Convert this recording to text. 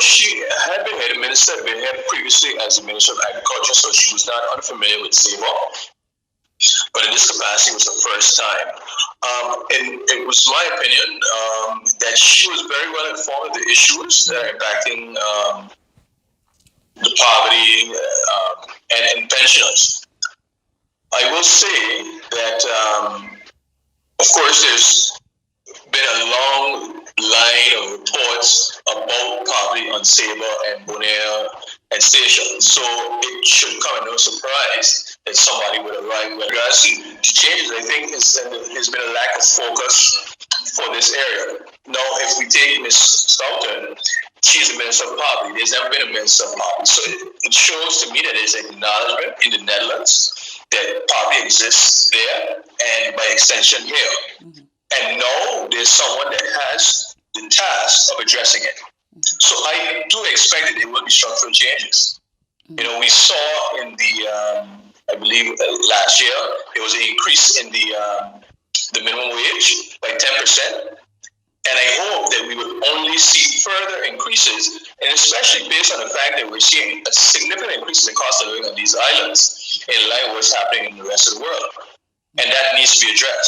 she had been here, the minister had been here previously as the Minister of Agriculture, so she was not unfamiliar with SABO. But in this capacity, it was the first time. And it was my opinion that she was very well informed of the issues that are impacting the poverty and pensioners. I will say that, of course, there's been a long line of reports about poverty on Sabre and Maneho and Station. So it should come as no surprise that somebody would arrive. With regards to the changes, I think there's been a lack of focus for this area. Now, if we take Ms. Schouten, she's the Minister of Poverty. There's never been a Minister of Poverty. So it shows to me that there's acknowledgement in the Netherlands that poverty exists there and by extension here. Mm-hmm. And now there's someone that has the task of addressing it. So I do expect that there will be structural changes. We saw in the, I believe last year, there was an increase in the minimum wage by 10%. And I hope that we will only see further increases, and especially based on the fact that we're seeing a significant increase in the cost of living on these islands in line with what's happening in the rest of the world. And that needs to be addressed.